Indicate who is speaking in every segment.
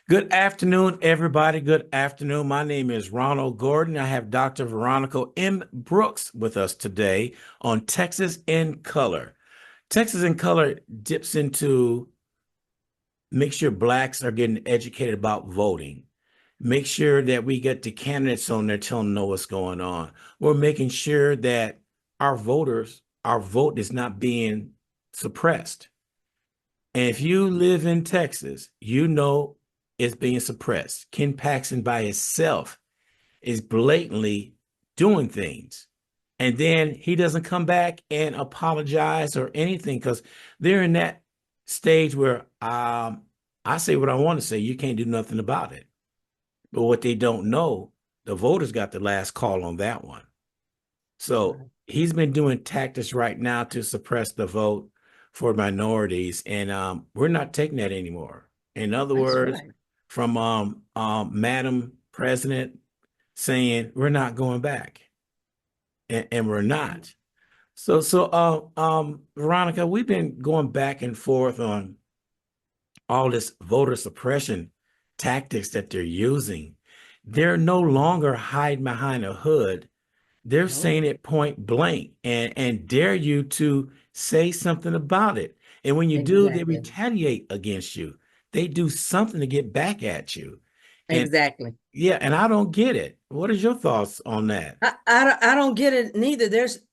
Speaker 1: Good afternoon, everybody. Good afternoon. My name is Ronald Gordon. I have Dr. Veronica M. Brooks with us today on Texas in Color. Texas in Color dips into make sure blacks are getting educated about voting. Make sure that we get the candidates on there telling them know what's going on. We're making sure that our vote is not being suppressed. And if you live in Texas, you know it's being suppressed. Ken Paxton by himself is blatantly doing things. And then he doesn't come back and apologize or anything because they're in that stage where I say what I want to say. You can't do nothing about it. But what they don't know, the voters got the last call on that one. So
Speaker 2: Right.
Speaker 1: he's been doing tactics right now to suppress the vote for minorities, and we're not taking that anymore. In other
Speaker 2: That's
Speaker 1: words,
Speaker 2: right.
Speaker 1: from Madam President saying we're not going back, and we're not. Veronica, we've been going back and forth on all this voter suppression tactics that they're using. They're no longer hiding behind a hood. They're
Speaker 2: No,
Speaker 1: saying it point blank and dare you to say something about it. And when you do, they
Speaker 2: exactly.
Speaker 1: retaliate against you. They do something to get back at you. And
Speaker 2: Exactly.
Speaker 1: yeah, and I don't get it. What is your thoughts on that?
Speaker 2: I don't get it neither.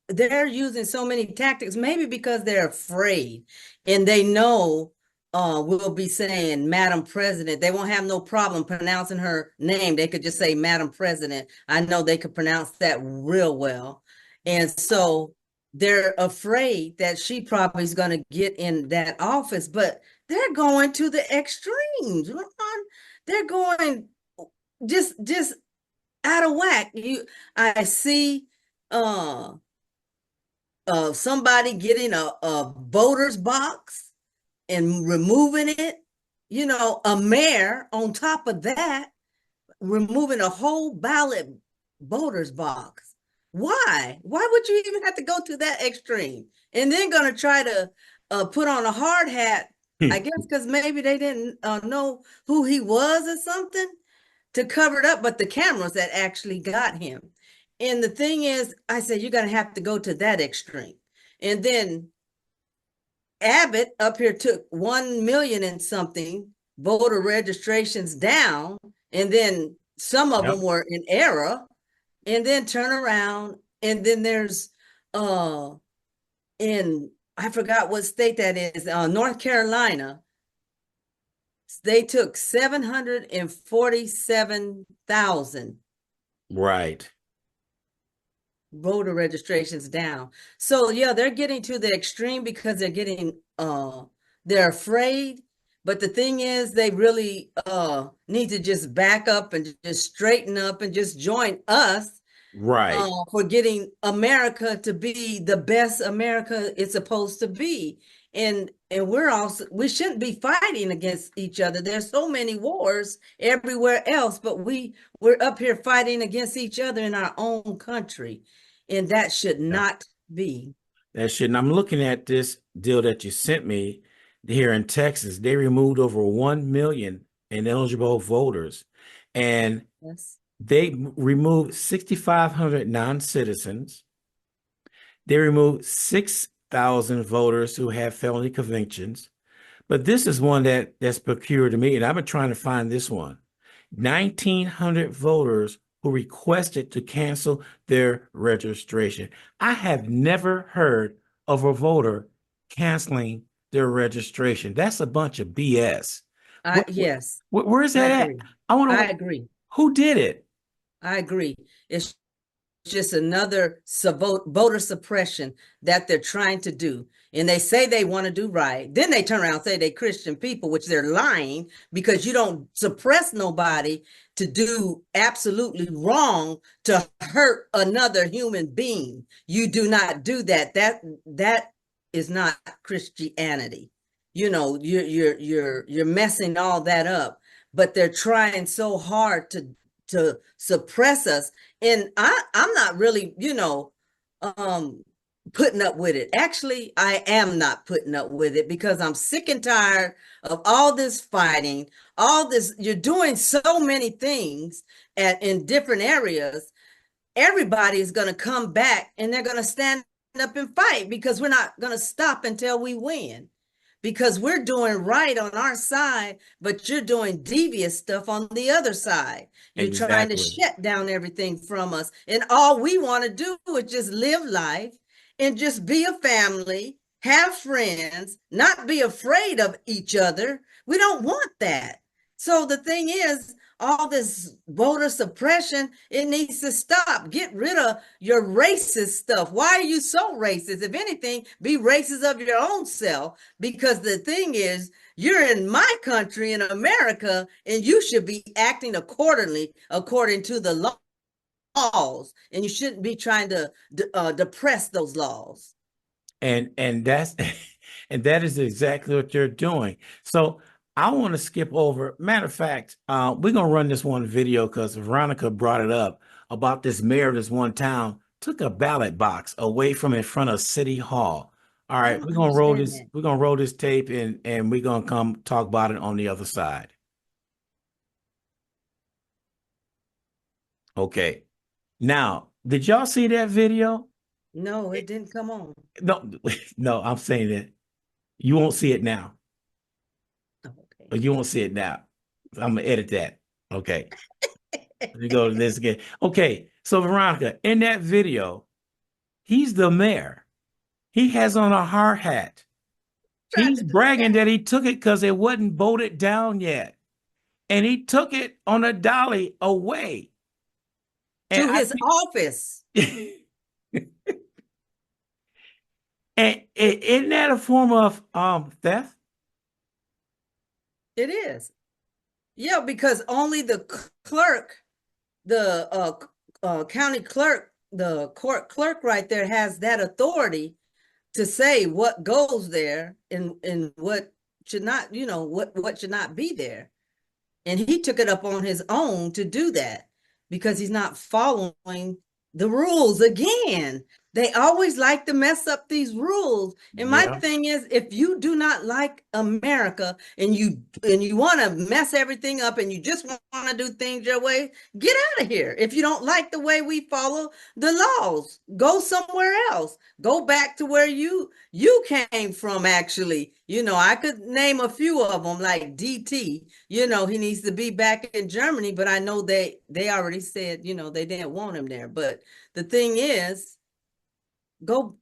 Speaker 2: They're using so many tactics, maybe because they're afraid and they know we'll be saying Madam President. They won't have no problem pronouncing her name. They could just say Madam President. I know they could pronounce that real well. And so they're afraid that she probably is going to get in that office, but they're going to the extremes. Ron. They're going just out of whack. I see uh somebody getting a voter's box and removing it, a mayor on top of that, removing a whole ballot voter's box. Why would you even have to go to that extreme? And then gonna try to put on a hard hat, I guess because maybe they didn't know who he was or something to cover it up, but the cameras that actually got him. And the thing is, I said, you're going to have to go to that extreme. And then Abbott up here took 1 million and something voter registrations down. And then some of them
Speaker 1: Yep.
Speaker 2: were in error. And then turn around. And then there's in, I forgot what state that is, North Carolina. They took 747,000
Speaker 1: Right.
Speaker 2: voter registrations down. So yeah, they're getting to the extreme because they're afraid. But the thing is, they really need to just back up and just straighten up and just join us
Speaker 1: Right.
Speaker 2: for getting America to be the best America it's supposed to be. And we shouldn't be fighting against each other. There's so many wars everywhere else, but we're up here fighting against each other in our own country, and that should
Speaker 1: Yep.
Speaker 2: not be.
Speaker 1: That shit. And I'm looking at this deal that you sent me here in Texas. They removed over 1 million ineligible voters, and
Speaker 2: Yes.
Speaker 1: they removed 6,500 non-citizens. They removed 6,000 voters who have felony convictions. But this is one that's peculiar to me, and I've been trying to find this one. 1,900 voters who requested to cancel their registration. I have never heard of a voter canceling their registration. That's a bunch of BS.
Speaker 2: Yes,
Speaker 1: Where is
Speaker 2: I
Speaker 1: that at?
Speaker 2: agree.
Speaker 1: I want
Speaker 2: I
Speaker 1: to.
Speaker 2: agree.
Speaker 1: Who did it?
Speaker 2: I agree. It's just another voter suppression that they're trying to do. And they say they want to do right. Then they turn around and say they Christian people, which they're lying because you don't suppress nobody to do absolutely wrong to hurt another human being. You do not do that. That is not Christianity. You're messing all that up. But they're trying so hard to suppress us, and I'm not really, um putting up with it. Actually, I am not putting up with it because I'm sick and tired of all this fighting, all this. You're doing so many things in different areas. Everybody is going to come back and they're going to stand up and fight because we're not going to stop until we win. Because we're doing right on our side, but you're doing devious stuff on the other side. You're trying to
Speaker 1: Exactly.
Speaker 2: shut down everything from us. And all we want to do is just live life and just be a family, have friends, not be afraid of each other. We don't want that. So the thing is, all this voter suppression, it needs to stop. Get rid of your racist stuff. Why are you so racist? If anything, be racist of your own self. Because the thing is, you're in my country, in America, and you should be acting accordingly, according to the laws. And you shouldn't be trying to depress those laws.
Speaker 1: And that's and that is exactly what you're doing. So I want to skip over. Matter of fact, we're gonna run this one video because Veronica brought it up about this mayor of this one town took a ballot box away from in front of City Hall. All
Speaker 2: I
Speaker 1: right,
Speaker 2: don't understand that.
Speaker 1: we're gonna roll this tape and we're gonna come talk about it on the other side. Okay. Now, did y'all see that video?
Speaker 2: No, it didn't come on.
Speaker 1: No, no, I'm saying that you won't see it now.
Speaker 2: Okay.
Speaker 1: You won't see it now. I'm gonna edit that. Okay. Let me go to this again. Okay. So Veronica, in that video, he's the mayor. He has on a hard hat.
Speaker 2: Tried
Speaker 1: He's
Speaker 2: to do
Speaker 1: bragging
Speaker 2: that
Speaker 1: that he took it because it wasn't voted down yet. And he took it on a dolly away. And
Speaker 2: to his office.
Speaker 1: and isn't that a form of theft?
Speaker 2: It is. Yeah, because only the clerk, the county clerk, the court clerk right there has that authority to say what goes there and what should not, what should not be there. And he took it up on his own to do that because he's not following the rules again. They always like to mess up these rules. And my
Speaker 1: Yeah.
Speaker 2: thing is, if you do not like America and you want to mess everything up and you just want to do things your way, get out of here. If you don't like the way we follow the laws, go somewhere else. Go back to where you came from. Actually, I could name a few of them, like DT. He needs to be back in Germany, but I know they already said, they didn't want him there. But the thing is, go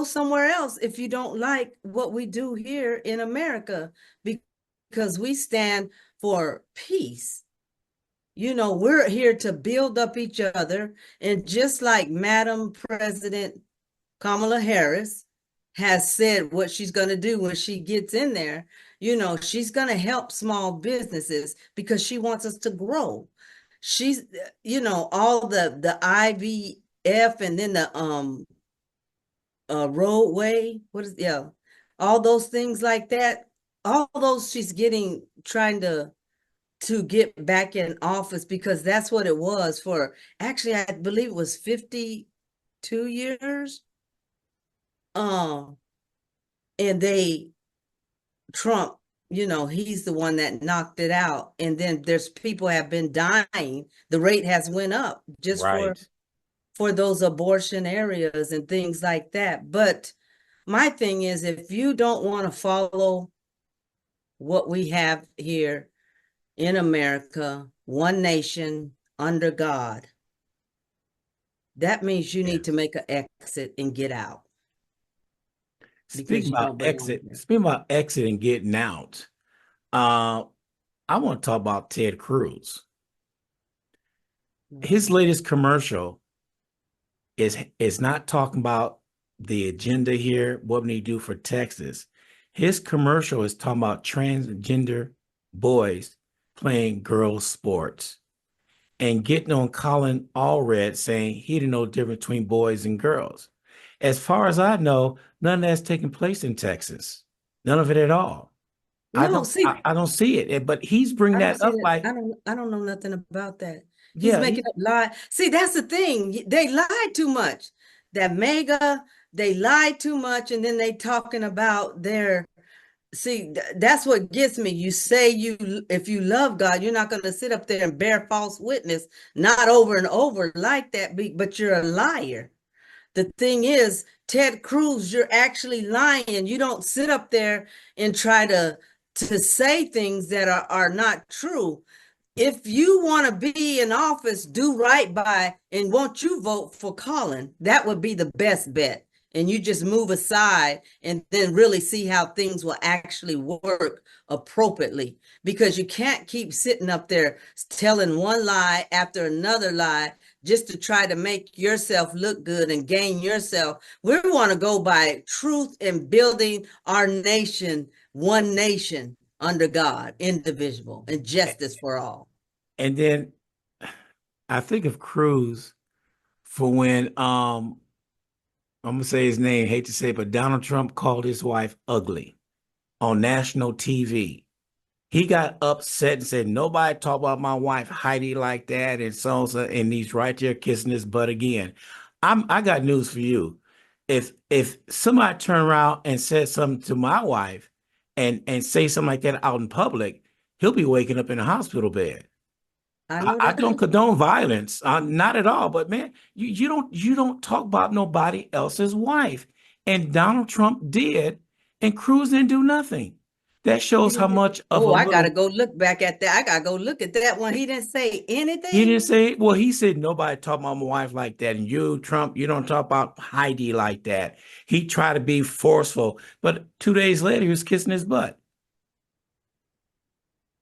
Speaker 2: somewhere else if you don't like what we do here in America, because we stand for peace. We're here to build up each other. And just like Madam President Kamala Harris has said what she's going to do when she gets in there, she's going to help small businesses because she wants us to grow. She's, all the IVF and then the roadway, all those things like that. All those she's trying to get back in office because that's what it was for. Actually, I believe it was 52 years. And Trump, he's the one that knocked it out. And then there's people have been dying. The rate has went up just
Speaker 1: Right.
Speaker 2: for those abortion areas and things like that. But my thing is, if you don't want to follow what we have here in America, one nation under God, that means you
Speaker 1: Yeah.
Speaker 2: need to make an exit and get out because
Speaker 1: Speaking
Speaker 2: you
Speaker 1: about
Speaker 2: don't belong
Speaker 1: exit,
Speaker 2: here.
Speaker 1: speaking about exit and getting out, uh, I want to talk about Ted Cruz. His
Speaker 2: Okay.
Speaker 1: latest commercial is not talking about the agenda here, what we need to do for Texas. His commercial is talking about transgender boys playing girls' sports and getting on Colin Allred saying he didn't know the difference between boys and girls. As far as I know, none of that's taking place in Texas. None of it at all.
Speaker 2: No, see,
Speaker 1: I don't see it. But he's bringing
Speaker 2: I don't
Speaker 1: that
Speaker 2: see
Speaker 1: up
Speaker 2: that.
Speaker 1: like,
Speaker 2: I don't know nothing about that. He's
Speaker 1: yeah,
Speaker 2: making up lie. See, that's the thing. They lied too much. That mega, they lie too much, and then they talking about their, see, that's what gets me. You say you, if you love God, you're not going to sit up there and bear false witness, not over and over like that, but you're a liar. The thing is, Ted Cruz, you're actually lying. You don't sit up there and try to say things that are not true. If you want to be in office, do right by, and won't you vote for Colin? That would be the best bet. And you just move aside and then really see how things will actually work appropriately, because you can't keep sitting up there telling one lie after another lie just to try to make yourself look good and gain yourself. We want to go by truth and building our nation, one nation under God, indivisible, and justice for all.
Speaker 1: And then I think of Cruz for when I'm gonna say his name, hate to say it, but Donald Trump called his wife ugly on national TV. He got upset and said, nobody talk about my wife Heidi like that, and so on, so, and he's right there kissing his butt again. I got news for you. If somebody turn around and said something to my wife and say something like that out in public, he'll be waking up in a hospital bed.
Speaker 2: I know
Speaker 1: I
Speaker 2: that.
Speaker 1: don't condone violence, not at all. But man, you don't talk about nobody else's wife, and Donald Trump did, and Cruz didn't do nothing. That shows how much of a
Speaker 2: Oh, I gotta
Speaker 1: little.
Speaker 2: go look back at that. I gotta go look at that one. He didn't say
Speaker 1: He
Speaker 2: anything.
Speaker 1: didn't say. Well, he said nobody talk about my wife like that, and you, Trump, you don't talk about Heidi like that. He tried to be forceful, but 2 days later, he was kissing his butt.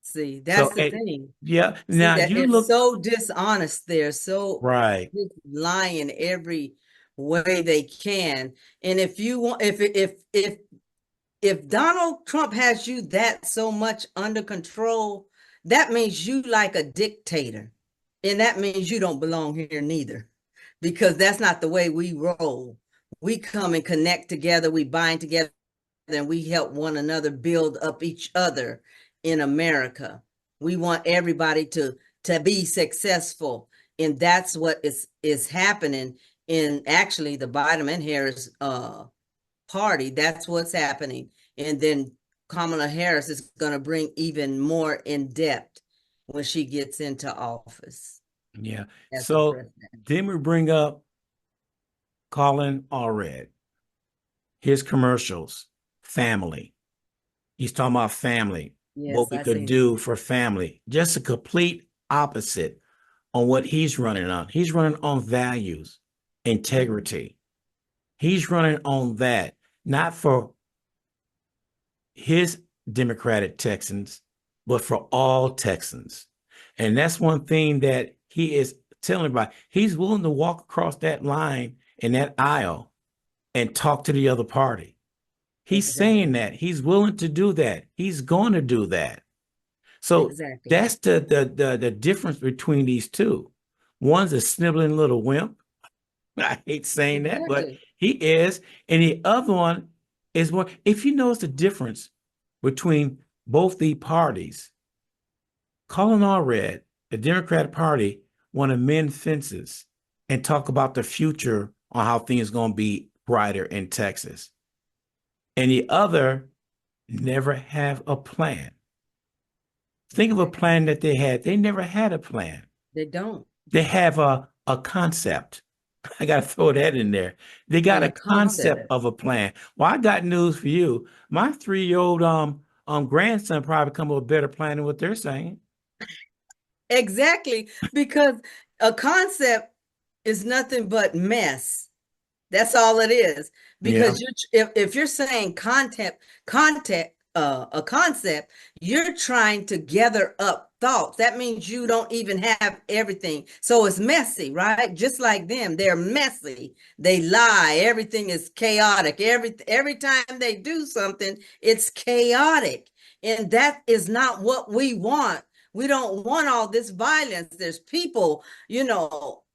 Speaker 2: See,
Speaker 1: So,
Speaker 2: that's the thing.
Speaker 1: yeah.
Speaker 2: See,
Speaker 1: Now
Speaker 2: that
Speaker 1: you
Speaker 2: they're
Speaker 1: look
Speaker 2: so dishonest. They're so
Speaker 1: right.
Speaker 2: just lying every way they can. And if you want, if Donald Trump has you that so much under control, that means you like a dictator. And that means you don't belong here neither, because that's not the way we roll. We come and connect together, we bind together, and we help one another build up each other in America. We want everybody to be successful. And that's what is happening in actually the Biden and Harris party. That's what's happening. And then Kamala Harris is going to bring even more in depth when she gets into office
Speaker 1: Yeah.
Speaker 2: as the
Speaker 1: So
Speaker 2: president.
Speaker 1: then we bring up Colin Allred, his commercials, family. He's talking about family, what
Speaker 2: Yes,
Speaker 1: we
Speaker 2: I
Speaker 1: could
Speaker 2: seen it.
Speaker 1: do for family. Just a complete opposite on what he's running on. He's running on values, integrity. He's running on that, not for his Democratic Texans, but for all Texans. And that's one thing that he is telling everybody. He's willing to walk across that line in that aisle and talk to the other party. He's saying
Speaker 2: Exactly.
Speaker 1: that. He's willing to do that. He's going to do that. So
Speaker 2: Exactly.
Speaker 1: that's the difference between these two. One's a sniveling little wimp. I hate saying that, but
Speaker 2: Exactly.
Speaker 1: he is. And the other one is more, if you notice the difference between both the parties, Colin Allred, the Democratic Party, want to mend fences and talk about the future on how things are going to be brighter in Texas. And the other never have a plan. Think of a plan that they had. They never had a plan.
Speaker 2: They don't.
Speaker 1: They have a concept. I got to throw that in there. They got
Speaker 2: And
Speaker 1: a
Speaker 2: a
Speaker 1: concept
Speaker 2: concept.
Speaker 1: of a plan. Well, I got news for you. My 3-year-old grandson probably come up with a better plan than what they're saying.
Speaker 2: Exactly. Because a concept is nothing but mess. That's all it is.
Speaker 1: Yeah,
Speaker 2: Because if you're saying a concept, you're trying to gather up thoughts. That means you don't even have everything. So it's messy, right? Just like them, they're messy. They lie. Everything is chaotic. Every time they do something, it's chaotic. And that is not what we want. We don't want all this violence. There's people,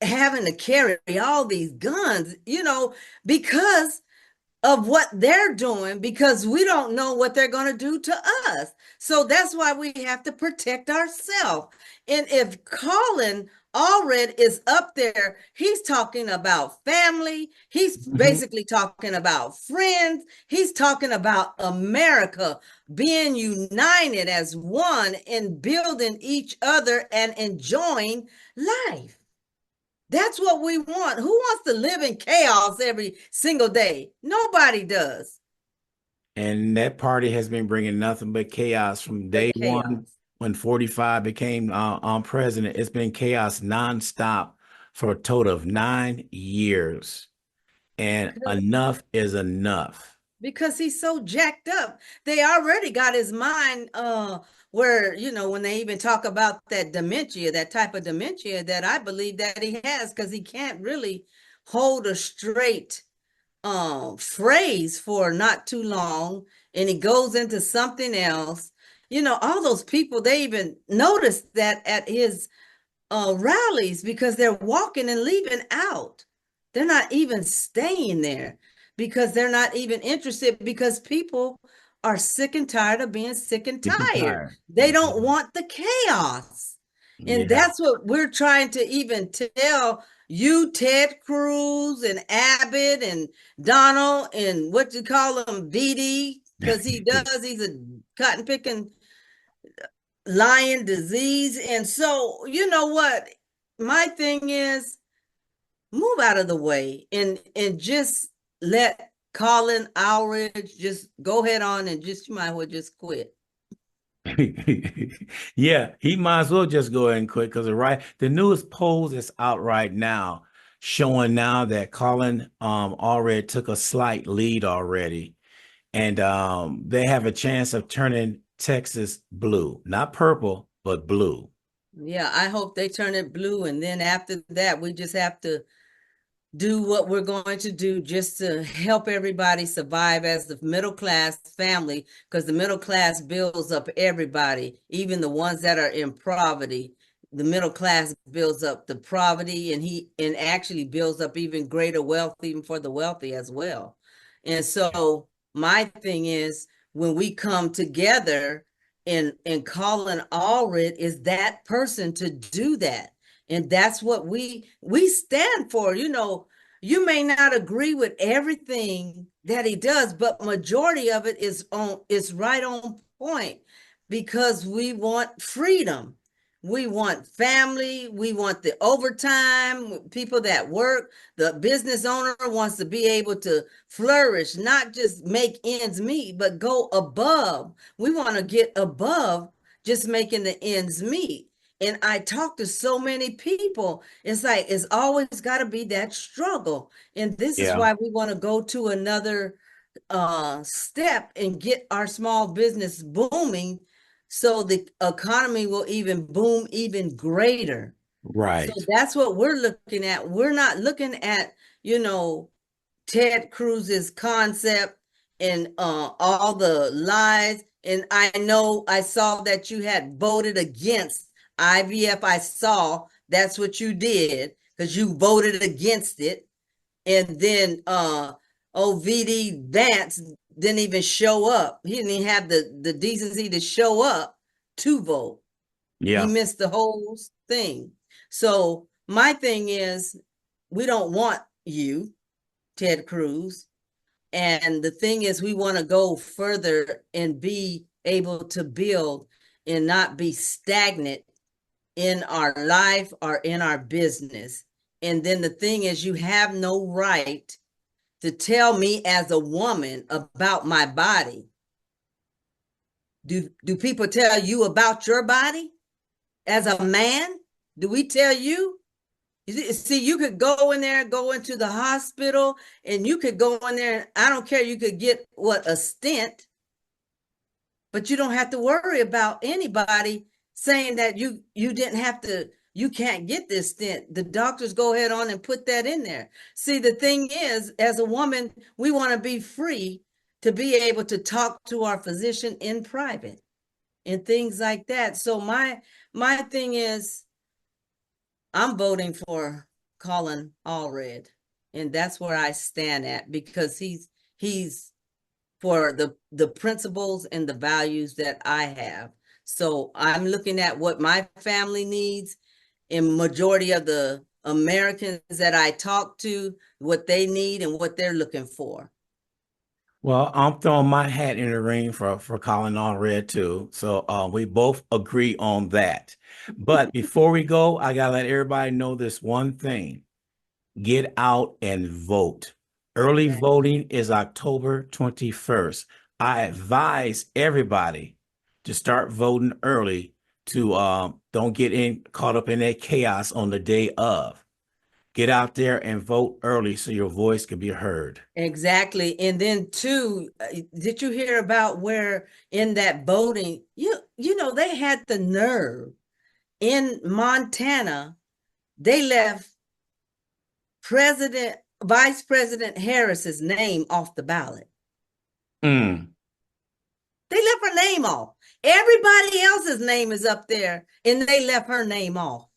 Speaker 2: having to carry all these guns, because of what they're doing, because we don't know what they're going to do to us. So that's why we have to protect ourselves. And if Colin Allred is up there, he's talking about family, he's
Speaker 1: Mhm.
Speaker 2: basically talking about friends, he's talking about America being united as one and building each other and enjoying life. That's what we want. Who wants to live in chaos every single day? Nobody does.
Speaker 1: And that party has been bringing nothing but chaos from day
Speaker 2: But
Speaker 1: one
Speaker 2: chaos.
Speaker 1: when 45 became president. It's been chaos nonstop for a total of 9 years. And enough is enough.
Speaker 2: Because he's so jacked up. They already got his mind where, when they even talk about that dementia, that type of dementia that I believe that he has, because he can't really hold a straight phrase for not too long, and he goes into something else. All those people, they even noticed that at his rallies, because they're walking and leaving out. They're not even staying there because they're not even interested, because people are sick and tired of being sick and
Speaker 1: Sick and
Speaker 2: tired.
Speaker 1: tired.
Speaker 2: They don't want the chaos. And
Speaker 1: Yeah.
Speaker 2: that's what we're trying to even tell you, Ted Cruz and Abbott and Donald and what you call him, BD, because he's a cotton picking lion disease. And so, you know what? My thing is, move out of the way and just let Colin Outridge just go ahead on and just, you might as well just quit.
Speaker 1: Yeah, he might as well just go ahead and quit because the newest polls is out right now showing now that Colin already took a slight lead already. And they have a chance of turning Texas blue, not purple, but blue.
Speaker 2: Yeah, I hope they turn it blue. And then after that, we just have to do what we're going to do just to help everybody survive as the middle class family, because the middle class builds up everybody, even the ones that are in poverty. The middle class builds up the poverty, and actually builds up even greater wealth, even for the wealthy as well. And so my thing is, when we come together, and Colin Allred is that person to do that. And that's what we stand for. You may not agree with everything that he does, but majority of it is right on point, because we want freedom. We want family. We want the overtime, people that work. The business owner wants to be able to flourish, not just make ends meet, but go above. We want to get above just making the ends meet. And I talk to so many people. It's like it's always got to be that struggle. And this is
Speaker 1: Yeah,
Speaker 2: why we want to go to another step and get our small business booming, so the economy will even boom even greater. So
Speaker 1: right.
Speaker 2: that's what we're looking at. We're not looking at, you know, Ted Cruz's concept and all the lies. And I know I saw that you had voted against IVF. I saw that's what you did, because you voted against it. And then OVD Vance didn't even show up. He didn't even have the decency to show up to vote. He
Speaker 1: Yeah,
Speaker 2: missed the whole thing. So my thing is, we don't want you, Ted Cruz. And the thing is, we want to go further and be able to build and not be stagnant in our life or in our business. And then the thing is, you have no right to tell me as a woman about my body. Do people tell you about your body as a man? Do we tell you? See, you could go in there, go into the hospital, and you could go in there. I don't care. You could get a stent, but you don't have to worry about anybody saying that you didn't have to. You can't get this stent. The doctors go ahead on and put that in there. See, the thing is, as a woman, we want to be free to be able to talk to our physician in private and things like that. So my thing is, I'm voting for Colin Allred, and that's where I stand at, because he's for the principles and the values that I have. So I'm looking at what my family needs, and majority of the Americans that I talk to, what they need and what they're looking for.
Speaker 1: Well, I'm throwing my hat in the ring for calling on red too. So we both agree on that. But before we go, I gotta let everybody know this one thing. Get out and vote. Early
Speaker 2: Exactly.
Speaker 1: voting is October 21st. I advise everybody to start voting early to don't get in caught up in that chaos on the day of. Get out there and vote early so your voice can be heard.
Speaker 2: Exactly. And then too, did you hear about where in that voting, they had the nerve in Montana, they left Vice President Harris's name off the ballot.
Speaker 1: Mm.
Speaker 2: They left her name off. Everybody else's name is up there, and they left her name off.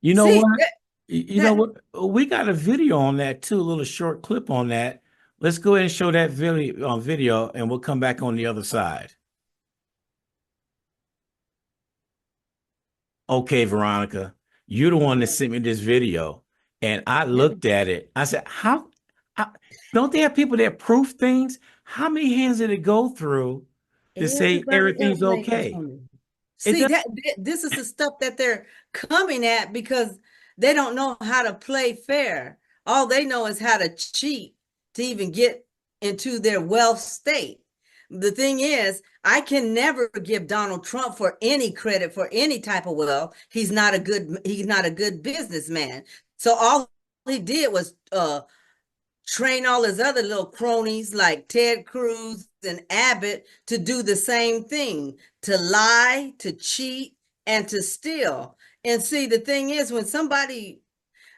Speaker 1: You know
Speaker 2: See,
Speaker 1: what? You know what? We got a video on that too, a little short clip on that. Let's go ahead and show that video, and we'll come back on the other side. Okay, Veronica, you're the one that sent me this video, and I looked at it. I said, how don't they have people that proof things? How many hands did it go through to say
Speaker 2: everybody else
Speaker 1: everything's
Speaker 2: name is
Speaker 1: okay?
Speaker 2: on it.
Speaker 1: It
Speaker 2: See
Speaker 1: does.
Speaker 2: that this is the stuff that they're coming at because they don't know how to play fair. All they know is how to cheat to even get into their wealth state. The thing is, I can never give Donald Trump for any credit for any type of wealth. He's not a good businessman. So all he did was train all his other little cronies like Ted Cruz and Abbott to do the same thing, to lie, to cheat, and to steal. And see, the thing is, when somebody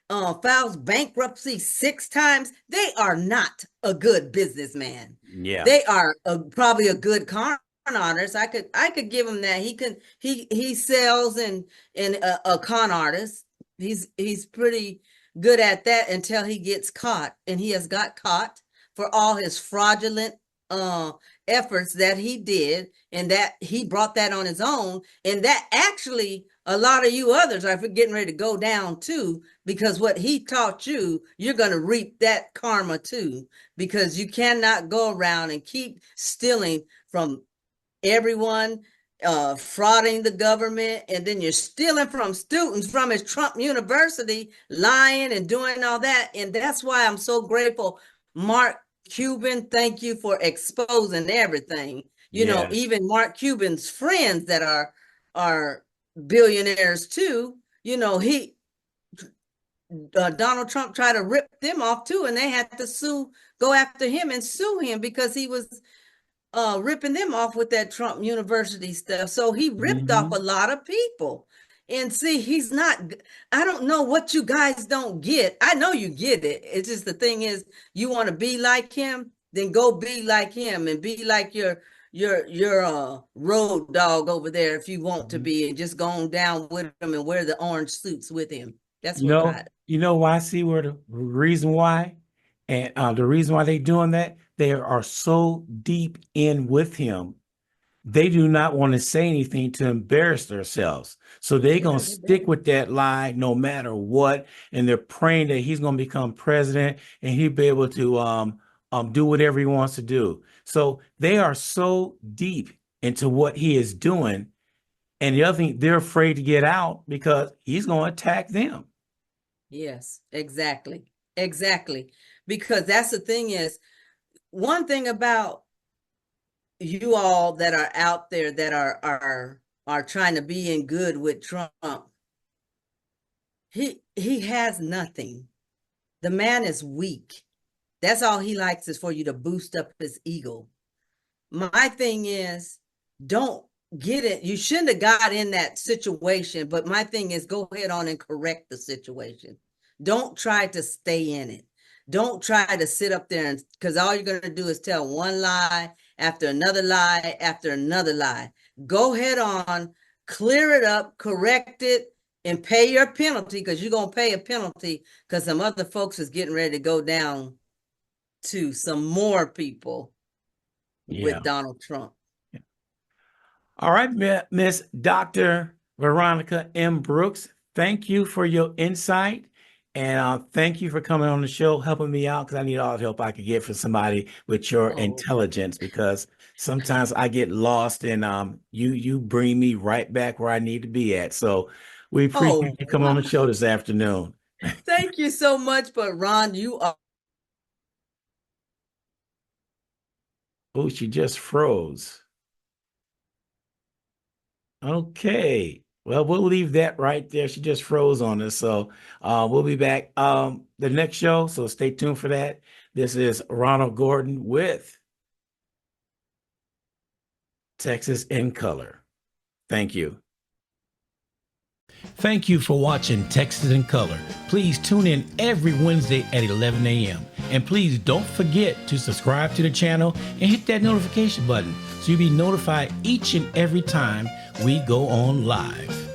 Speaker 2: files bankruptcy 6 times, they are not a good businessman.
Speaker 1: Yeah.
Speaker 2: They are probably a good con artist. I could give him that. He sells and a con artist. He's pretty good at that until he gets caught, and he has got caught for all his fraudulent uh efforts that he did, and that he brought that on his own, and that actually a lot of you others are getting ready to go down too, because what he taught you, you're going to reap that karma too, because you cannot go around and keep stealing from everyone, frauding the government, and then you're stealing from students from his Trump University, lying and doing all that. And that's why I'm so grateful. Mark Cuban, thank you for exposing everything.
Speaker 1: Yes.
Speaker 2: Even Mark Cuban's friends that are billionaires too. He Donald Trump tried to rip them off too, and they had to go after him and sue him because he was ripping them off with that Trump University stuff. So he ripped off a
Speaker 1: Hmm.
Speaker 2: lot of people. And see, he's not, I don't know what you guys don't get. I know you get it. It's just the thing is, you want to be like him, then go be like him and be like your road dog over there if you want to be, and just go on down with him and wear the orange suits with him. That's what God.
Speaker 1: You know why? See where the reason why, and the reason why they doing that, they are so deep in with him. They do not want to say anything to embarrass themselves. So they're
Speaker 2: Yeah,
Speaker 1: going to
Speaker 2: they
Speaker 1: stick
Speaker 2: better.
Speaker 1: with that lie no matter what. And they're praying that he's going to become president and he'll be able to do whatever he wants to do. So they are so deep into what he is doing. And the other thing, they're afraid to get out because he's going to attack them.
Speaker 2: Yes, exactly. Exactly. Because that's the thing is, one thing about you all that are out there that are trying to be in good with Trump, he has nothing. The man is weak. That's all he likes is for you to boost up his ego. My thing is, don't get it. You shouldn't have got in that situation. But my thing is, go ahead on and correct the situation. Don't try to stay in it. Don't try to sit up there and, because all you're going to do is tell one lie after another lie after another lie. Go ahead on, clear it up, correct it, and pay your penalty, because you're going to pay a penalty because some other folks is getting ready to go down to some more people.
Speaker 1: Yeah.
Speaker 2: with Donald Trump.
Speaker 1: All right, Miss Dr. Veronica M. Brooks, thank you for your insight. And thank you for coming on the show, helping me out, because I need all the help I could get from somebody with your
Speaker 2: Oh,
Speaker 1: intelligence, because sometimes I get lost and you bring me right back where I need to be at. So we appreciate
Speaker 2: oh,
Speaker 1: you coming on
Speaker 2: wow.
Speaker 1: the show this afternoon.
Speaker 2: Thank you so much. But Ron, you are.
Speaker 1: Oh, she just froze. Okay. Well, we'll leave that right there. She just froze on us. So we'll be back the next show. So stay tuned for that. This is Ronald Gordon with Texas in Color. Thank you. Thank you for watching Texas in Color. Please tune in every Wednesday at 11 a.m. And please don't forget to subscribe to the channel and hit that notification button so you'll be notified each and every time we go on live.